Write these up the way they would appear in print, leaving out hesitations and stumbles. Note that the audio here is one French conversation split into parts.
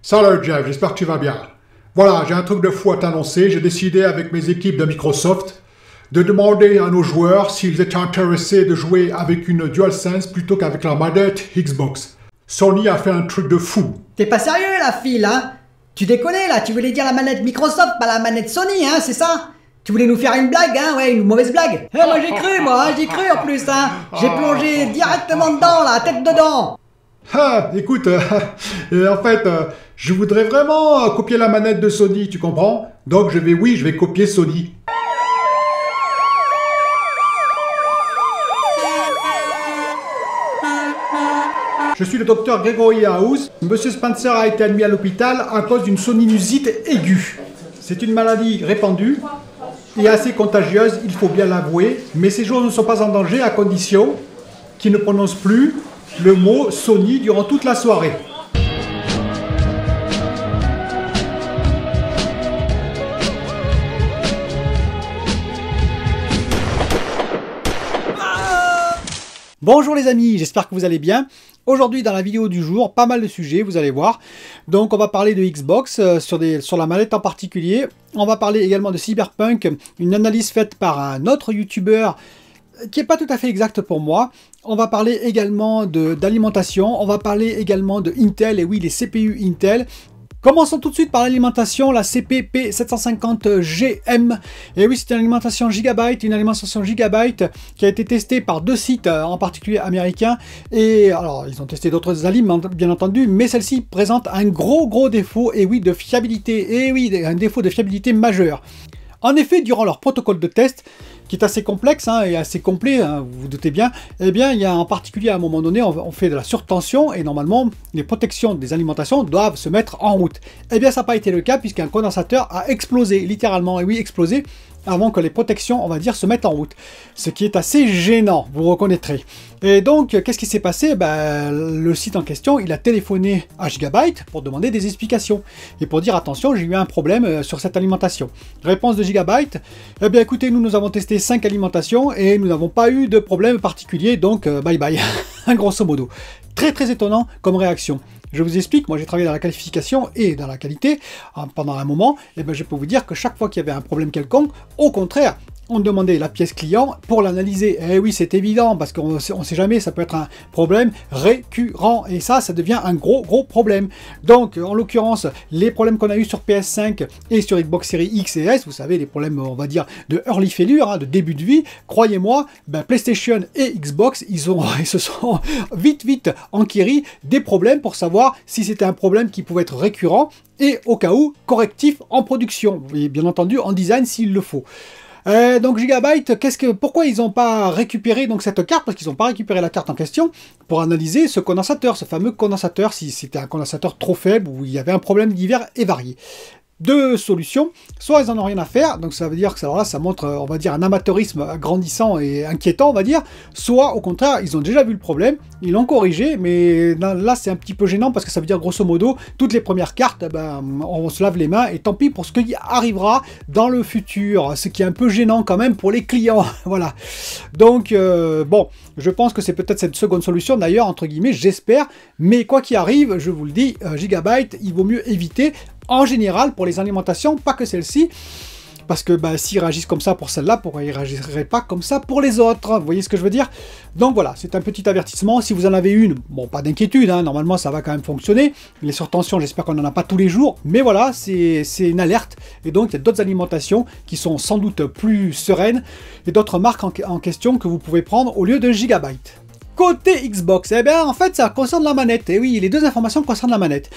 Salut Jeff, j'espère que tu vas bien. Voilà, j'ai un truc de fou à t'annoncer. J'ai décidé avec mes équipes de Microsoft de demander à nos joueurs s'ils étaient intéressés de jouer avec une DualSense plutôt qu'avec la manette Xbox. Sony a fait un truc de fou. T'es pas sérieux la fille hein? Tu déconnes là, tu voulais dire la manette Microsoft, pas la manette Sony hein, c'est ça? Tu voulais nous faire une blague hein, ouais, une mauvaise blague. Moi j'ai cru en plus hein. J'ai plongé directement dedans là, tête dedans. Ah, écoute, en fait, je voudrais vraiment copier la manette de Sony, tu comprends? Donc je vais copier Sony. Je suis le docteur Gregory House. Monsieur Spencer a été admis à l'hôpital à cause d'une soninusite aiguë. C'est une maladie répandue et assez contagieuse, il faut bien l'avouer, mais ces jours ne sont pas en danger à condition qu'il ne prononce plus le mot Sony durant toute la soirée. Bonjour les amis, j'espère que vous allez bien. Aujourd'hui dans la vidéo du jour, pas mal de sujets, vous allez voir. Donc on va parler de Xbox, sur la manette en particulier. On va parler également de Cyberpunk, une analyse faite par un autre youtubeur qui n'est pas tout à fait exact pour moi. On va parler également d'alimentation, on va parler également de Intel, et oui les CPU Intel. Commençons tout de suite par l'alimentation, la CPP750GM. Et oui, c'est une alimentation Gigabyte, qui a été testée par deux sites, en particulier américains. Et alors, ils ont testé d'autres aliments, bien entendu, mais celle-ci présente un gros défaut, et oui, de fiabilité. Et oui, un défaut de fiabilité majeur. En effet, durant leur protocole de test, qui est assez complexe et assez complet, vous vous doutez bien, eh bien, il y a en particulier à un moment donné, on fait de la surtension et normalement, les protections des alimentations doivent se mettre en route. Eh bien, ça n'a pas été le cas puisqu'un condensateur a explosé, littéralement, et oui, explosé, avant que les protections, on va dire, se mettent en route. Ce qui est assez gênant, vous reconnaîtrez. Et donc, qu'est-ce qui s'est passé? Le site en question, il a téléphoné à Gigabyte pour demander des explications. Et pour dire, attention, j'ai eu un problème sur cette alimentation. Réponse de Gigabyte, eh bien écoutez, nous avons testé 5 alimentations et nous n'avons pas eu de problème particulier, donc bye bye, grosso modo. Très étonnant comme réaction. Je vous explique, moi j'ai travaillé dans la qualification et dans la qualité pendant un moment, et je peux vous dire que chaque fois qu'il y avait un problème quelconque, au contraire, on demandait la pièce client pour l'analyser. Et oui, c'est évident, parce qu'on ne sait jamais, ça peut être un problème récurrent, et ça devient un gros problème. Donc, en l'occurrence, les problèmes qu'on a eu sur PS5 et sur Xbox Series X et S, vous savez, les problèmes, on va dire, de early failure, de début de vie, croyez-moi, PlayStation et Xbox, ils se sont vite enquéris des problèmes pour savoir si c'était un problème qui pouvait être récurrent, et au cas où, correctif en production, et bien entendu en design s'il le faut. Donc Gigabyte, pourquoi ils n'ont pas récupéré donc cette carte? Parce qu'ils n'ont pas récupéré la carte en question pour analyser ce condensateur, ce fameux condensateur, si c'était un condensateur trop faible ou il y avait un problème divers et varié. Deux solutions, soit ils n'en ont rien à faire, donc ça veut dire que alors là, ça montre, on va dire, un amateurisme grandissant et inquiétant, on va dire, soit au contraire, ils ont déjà vu le problème, ils l'ont corrigé, mais là c'est un petit peu gênant parce que ça veut dire grosso modo, toutes les premières cartes, on se lave les mains et tant pis pour ce qui arrivera dans le futur, ce qui est un peu gênant quand même pour les clients, voilà. Donc bon, je pense que c'est peut-être cette seconde solution d'ailleurs, entre guillemets, j'espère, mais quoi qu'il arrive, je vous le dis, Gigabyte, il vaut mieux éviter en général pour les alimentations, pas que celle-ci, parce que s'ils réagissent comme ça pour celle-là, pourquoi ils ne réagiraient pas comme ça pour les autres? Vous voyez ce que je veux dire? Donc voilà, c'est un petit avertissement. Si vous en avez une, bon, pas d'inquiétude, normalement ça va quand même fonctionner. Les surtensions, j'espère qu'on n'en a pas tous les jours, mais voilà, c'est une alerte. Et donc il y a d'autres alimentations qui sont sans doute plus sereines et d'autres marques en question que vous pouvez prendre au lieu de Gigabyte. Côté Xbox, eh bien en fait ça concerne la manette. Et oui, les deux informations concernent la manette.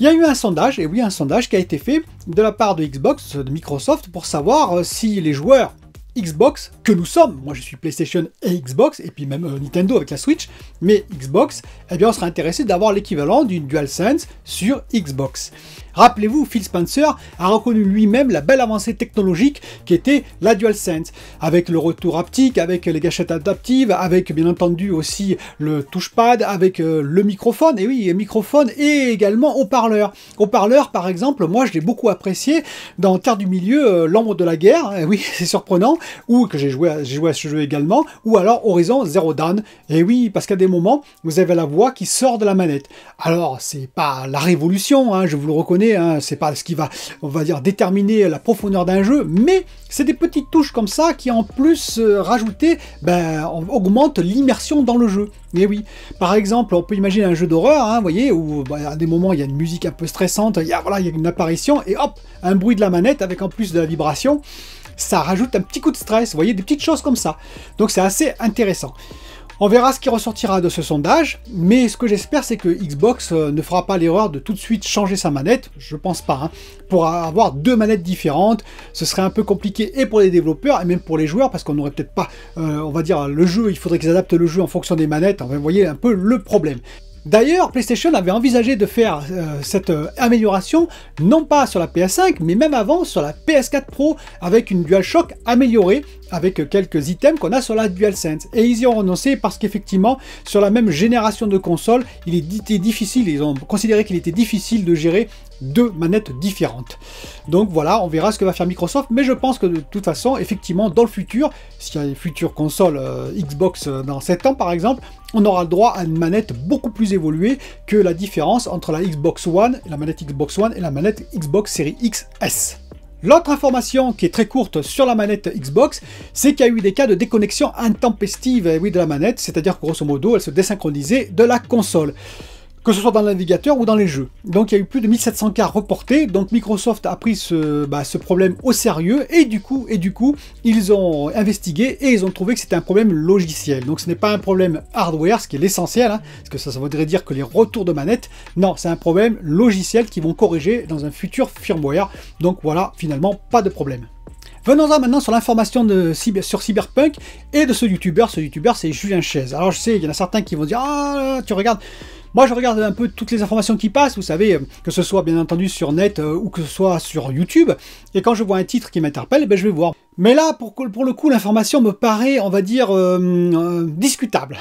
Il y a eu un sondage, et oui, un sondage qui a été fait de la part de Xbox, de Microsoft, pour savoir si les joueurs Xbox, que nous sommes, moi je suis PlayStation et Xbox, et puis même Nintendo avec la Switch, mais Xbox, eh bien on sera intéressé d'avoir l'équivalent d'une DualSense sur Xbox. Rappelez-vous, Phil Spencer a reconnu lui-même la belle avancée technologique qui était la DualSense, avec le retour haptique, avec les gâchettes adaptives, avec bien entendu aussi le touchpad, avec le microphone, et oui, microphone et également haut-parleur. Haut-parleur, par exemple, moi je l'ai beaucoup apprécié dans Terre du Milieu, l'ombre de la guerre, et oui, c'est surprenant, ou que j'ai joué à ce jeu également, ou alors Horizon Zero Dawn. Et oui, parce qu'à des moments, vous avez la voix qui sort de la manette. Alors, c'est pas la révolution, hein, je vous le reconnais, hein, c'est pas ce qui va, on va dire, déterminer la profondeur d'un jeu, mais c'est des petites touches comme ça qui, en plus, rajoutées, augmentent l'immersion dans le jeu. Et oui, par exemple, on peut imaginer un jeu d'horreur, hein, vous voyez, où à des moments il y a une musique un peu stressante, il y a une apparition, et hop, un bruit de la manette avec en plus de la vibration, ça rajoute un petit coup de stress, vous voyez, des petites choses comme ça. Donc c'est assez intéressant. On verra ce qui ressortira de ce sondage, mais ce que j'espère, c'est que Xbox ne fera pas l'erreur de tout de suite changer sa manette, je pense pas, hein. Pour avoir deux manettes différentes, ce serait un peu compliqué et pour les développeurs et même pour les joueurs, parce qu'on n'aurait peut-être pas, on va dire, le jeu, il faudrait qu'ils adaptent le jeu en fonction des manettes, vous voyez un peu le problème. D'ailleurs, PlayStation avait envisagé de faire cette amélioration, non pas sur la PS5, mais même avant sur la PS4 Pro, avec une DualShock améliorée, avec quelques items qu'on a sur la DualSense. Et ils y ont renoncé parce qu'effectivement, sur la même génération de consoles, il était difficile, ils ont considéré qu'il était difficile de gérer deux manettes différentes. Donc voilà, on verra ce que va faire Microsoft, mais je pense que de toute façon, effectivement, dans le futur, s'il y a une future console Xbox dans 7 ans par exemple, on aura le droit à une manette beaucoup plus évoluée que la différence entre la Xbox One, la manette Xbox One et la manette Xbox Series XS. L'autre information qui est très courte sur la manette Xbox, c'est qu'il y a eu des cas de déconnexion intempestive de la manette, c'est-à-dire que grosso modo, elle se désynchronisait de la console, que ce soit dans le navigateur ou dans les jeux. Donc il y a eu plus de 1700 cas reportés, donc Microsoft a pris ce problème au sérieux, et du coup, ils ont investigué et ils ont trouvé que c'était un problème logiciel. Donc ce n'est pas un problème hardware, ce qui est l'essentiel, hein, parce que ça voudrait dire que les retours de manette, non, c'est un problème logiciel qu'ils vont corriger dans un futur firmware. Donc voilà, finalement, pas de problème. Venons-en maintenant sur l'information sur Cyberpunk et de ce youtubeur. Ce youtubeur, c'est Julien Chaise. Alors je sais, il y en a certains qui vont dire « Ah, tu regardes ». Moi, je regarde un peu toutes les informations qui passent, vous savez, que ce soit bien entendu sur net ou que ce soit sur YouTube. Et quand je vois un titre qui m'interpelle, je vais voir. Mais là, pour le coup, l'information me paraît, on va dire, discutable.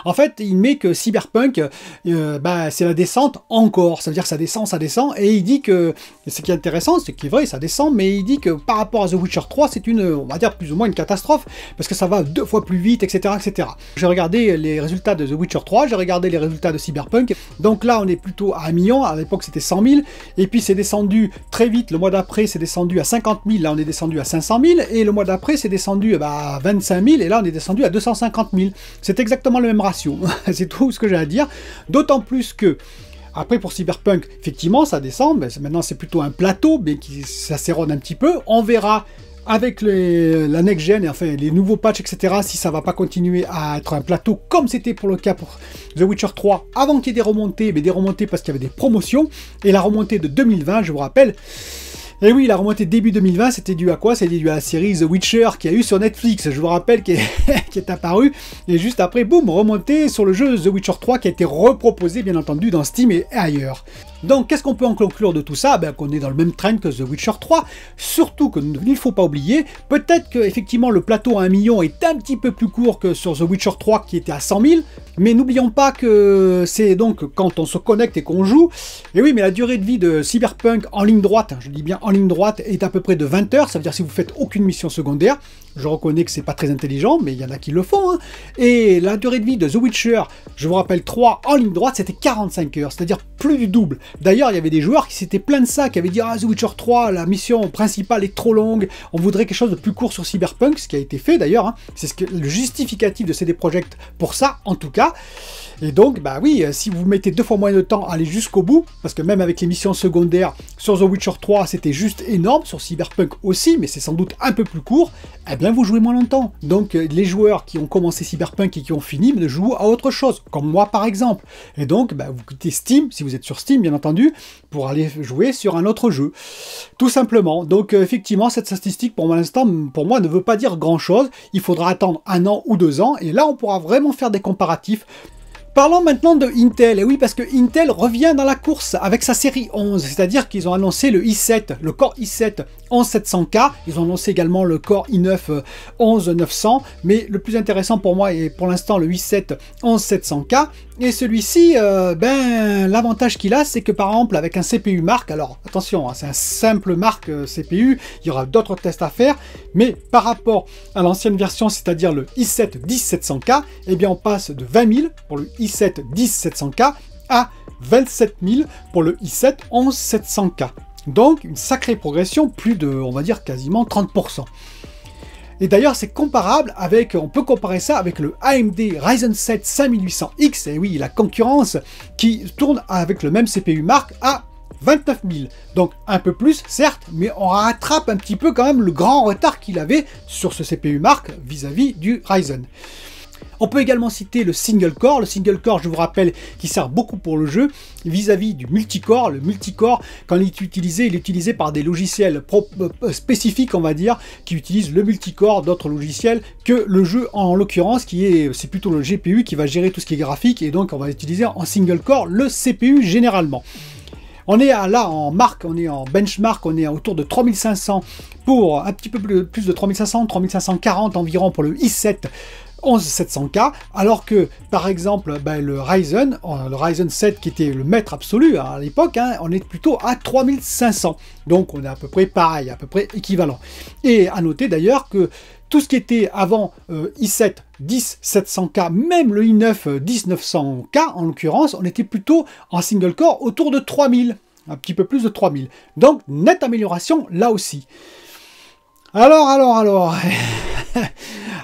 En fait, il met que Cyberpunk, c'est la descente encore. Ça veut dire que ça descend. Et il dit que, ce qui est intéressant, c'est qu'il est vrai, ça descend, mais il dit que par rapport à The Witcher 3, c'est on va dire, plus ou moins une catastrophe, parce que ça va 2 fois plus vite, etc., etc. J'ai regardé les résultats de The Witcher 3, j'ai regardé les résultats de Cyberpunk. Donc là, on est plutôt à 1 million. À l'époque, c'était 100 000. Et puis, c'est descendu très vite. Le mois d'après, c'est descendu à 50 000. Là, on est descendu à 500 000. Et le mois d'après, c'est descendu à 25 000. Et là, on est descendu à 250 000. C'est exactement le même ratio. C'est tout ce que j'ai à dire. D'autant plus que, après, pour Cyberpunk, effectivement, ça descend. Maintenant, c'est plutôt un plateau, mais ça s'érode un petit peu. On verra avec la next-gen, et enfin les nouveaux patchs, etc., si ça va pas continuer à être un plateau comme c'était pour le cas pour The Witcher 3, avant qu'il y ait des remontées, mais des remontées parce qu'il y avait des promotions, et la remontée de 2020, je vous rappelle, et oui, la remontée début 2020, c'était dû à quoi? C'était dû à la série The Witcher qui a eu sur Netflix, je vous rappelle, qui est apparue, et juste après, boum, remontée sur le jeu The Witcher 3 qui a été reproposé, bien entendu, dans Steam et ailleurs. Donc, qu'est-ce qu'on peut en conclure de tout ça? Qu'on est dans le même trend que The Witcher 3, surtout qu'il ne faut pas oublier, peut-être que effectivement le plateau à 1 million est un petit peu plus court que sur The Witcher 3 qui était à 100 000, mais n'oublions pas que c'est donc quand on se connecte et qu'on joue, et oui, mais la durée de vie de Cyberpunk en ligne droite, je dis bien en ligne droite, est à peu près de 20 heures, ça veut dire si vous faites aucune mission secondaire. Je reconnais que c'est pas très intelligent, mais il y en a qui le font, hein. Et la durée de vie de The Witcher, je vous rappelle 3 en ligne droite, c'était 45 heures, c'est-à-dire plus du double. D'ailleurs, il y avait des joueurs qui s'étaient plaints de ça, qui avaient dit « Ah, The Witcher 3, la mission principale est trop longue, on voudrait quelque chose de plus court sur Cyberpunk », ce qui a été fait d'ailleurs, hein. C'est le justificatif de CD Projekt pour ça, en tout cas. Et donc, oui, si vous mettez 2 fois moins de temps à aller jusqu'au bout, parce que même avec les missions secondaires sur The Witcher 3, c'était juste énorme, sur Cyberpunk aussi, mais c'est sans doute un peu plus court, eh bien vous jouez moins longtemps. Donc les joueurs qui ont commencé Cyberpunk et qui ont fini ne jouent à autre chose, comme moi par exemple. Et donc, vous quittez Steam, si vous êtes sur Steam bien entendu, pour aller jouer sur un autre jeu. Tout simplement. Donc effectivement, cette statistique pour l'instant, pour moi, ne veut pas dire grand chose. Il faudra attendre 1 an ou 2 ans, et là on pourra vraiment faire des comparatifs. Parlons maintenant de Intel, et oui parce que Intel revient dans la course avec sa série 11, c'est-à-dire qu'ils ont annoncé le i7, le Core i7 11700K, ils ont annoncé également le Core i9 11900, mais le plus intéressant pour moi est pour l'instant le i7 11700K, et celui-ci, l'avantage qu'il a, c'est que par exemple avec un CPU marque, alors attention, hein, c'est un simple marque CPU, il y aura d'autres tests à faire, mais par rapport à l'ancienne version, c'est-à-dire le i7 10700K, eh bien on passe de 20 000 pour le i7 10700K à 27 000 pour le i7 11700K. Donc une sacrée progression, plus de, on va dire, quasiment 30%. Et d'ailleurs, c'est comparable avec, on peut comparer ça avec le AMD Ryzen 7 5800X, et oui, la concurrence qui tourne avec le même CPU marque à 29 000. Donc un peu plus, certes, mais on rattrape un petit peu quand même le grand retard qu'il avait sur ce CPU marque vis-à-vis du Ryzen. On peut également citer le single core. Le single core, je vous rappelle, qui sert beaucoup pour le jeu, vis-à-vis du multicore. Le multicore, quand il est utilisé par des logiciels spécifiques, on va dire, qui utilisent le multicore d'autres logiciels que le jeu en l'occurrence, c'est plutôt le GPU qui va gérer tout ce qui est graphique, et donc on va utiliser en single core le CPU généralement. On est là en marque, on est en benchmark, on est autour de 3500 pour un petit peu plus de 3500, 3540 environ pour le i7 11700K, alors que par exemple le Ryzen 7 qui était le maître absolu à l'époque, hein, on est plutôt à 3500, donc on est à peu près pareil, à peu près équivalent. Et à noter d'ailleurs que tout ce qui était avant i7 10700K, même le i9 10900K en l'occurrence, on était plutôt en single core autour de 3000, un petit peu plus de 3000. Donc nette amélioration là aussi. Alors,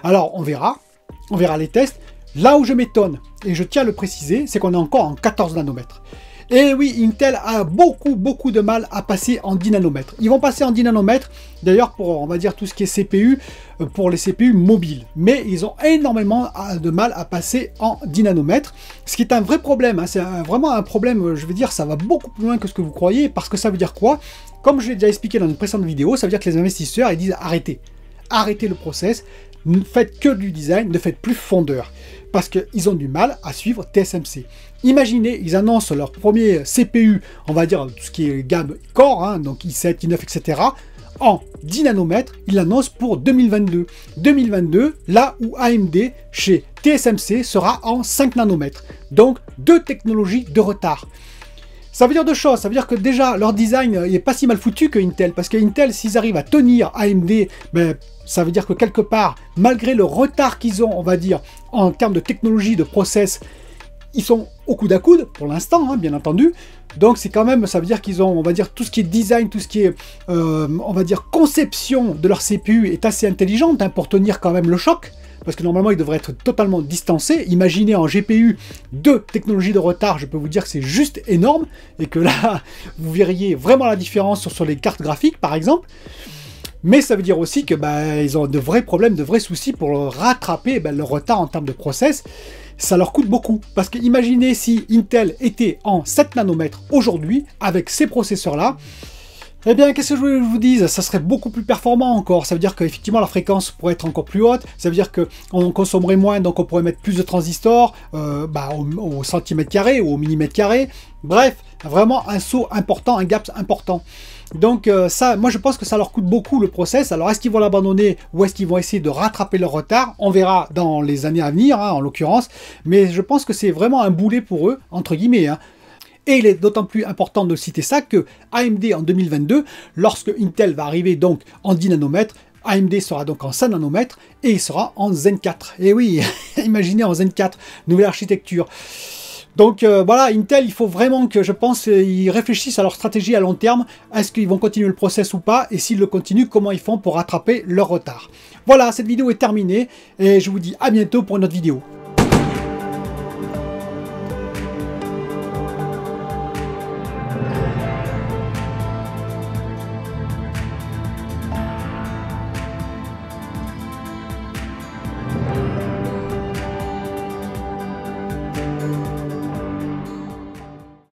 alors on verra les tests. Là où je m'étonne, et je tiens à le préciser, c'est qu'on est encore en 14 nanomètres. Et oui, Intel a beaucoup de mal à passer en 10 nanomètres. Ils vont passer en 10 nanomètres, d'ailleurs pour, on va dire, tout ce qui est CPU, pour les CPU mobiles. Mais ils ont énormément de mal à passer en 10 nanomètres, ce qui est un vrai problème. Hein. C'est vraiment un problème, je veux dire, ça va beaucoup plus loin que ce que vous croyez, parce que ça veut dire quoi? Comme je l'ai déjà expliqué dans une précédente vidéo, ça veut dire que les investisseurs, ils disent arrêtez le process, ne faites que du design, ne faites plus fondeur, parce qu'ils ont du mal à suivre TSMC. Imaginez, ils annoncent leur premier CPU, on va dire tout ce qui est gamme Core, hein, donc i7, i9, etc., en 10 nanomètres, ils l'annoncent pour 2022. 2022, là où AMD, chez TSMC, sera en 5 nanomètres. Donc, 2 technologies de retard. Ça veut dire deux choses, ça veut dire que déjà, leur design n'est pas si mal foutu que Intel, parce que Intel, s'ils arrivent à tenir AMD, ça veut dire que quelque part, malgré le retard qu'ils ont, on va dire, en termes de technologie, de process, ils sont au coude à coude, pour l'instant, hein, bien entendu. Donc c'est quand même, ça veut dire qu'ils ont, on va dire, tout ce qui est design, tout ce qui est, on va dire, conception de leur CPU est assez intelligente, hein, pour tenir quand même le choc. Parce que normalement, ils devraient être totalement distancés. Imaginez en GPU 2 technologies de retard, je peux vous dire que c'est juste énorme, et que là, vous verriez vraiment la différence sur les cartes graphiques, par exemple. Mais ça veut dire aussi que ils ont de vrais problèmes, de vrais soucis pour rattraper le retard en termes de process. Ça leur coûte beaucoup. Parce que imaginez si Intel était en 7 nanomètres aujourd'hui, avec ces processeurs-là, eh bien, qu'est-ce que je voulais que je vous dise? Ça serait beaucoup plus performant encore. Ça veut dire qu'effectivement, la fréquence pourrait être encore plus haute. Ça veut dire qu'on consommerait moins, donc on pourrait mettre plus de transistors au centimètre carré ou au millimètre carré. Bref, vraiment un saut important, un gap important. Donc ça, moi je pense que ça leur coûte beaucoup le process. Alors est-ce qu'ils vont l'abandonner ou est-ce qu'ils vont essayer de rattraper leur retard? On verra dans les années à venir, hein, en l'occurrence. Mais je pense que c'est vraiment un boulet pour eux, entre guillemets, hein. Et il est d'autant plus important de citer ça que AMD en 2022, lorsque Intel va arriver donc en 10 nanomètres, AMD sera donc en 5 nanomètres et il sera en Zen 4. Et oui, imaginez en Zen 4, nouvelle architecture. Donc voilà, Intel, il faut vraiment que, je pense, ils réfléchissent à leur stratégie à long terme. Est-ce qu'ils vont continuer le process ou pas? Et s'ils le continuent, comment ils font pour rattraper leur retard? Voilà, cette vidéo est terminée et je vous dis à bientôt pour une autre vidéo.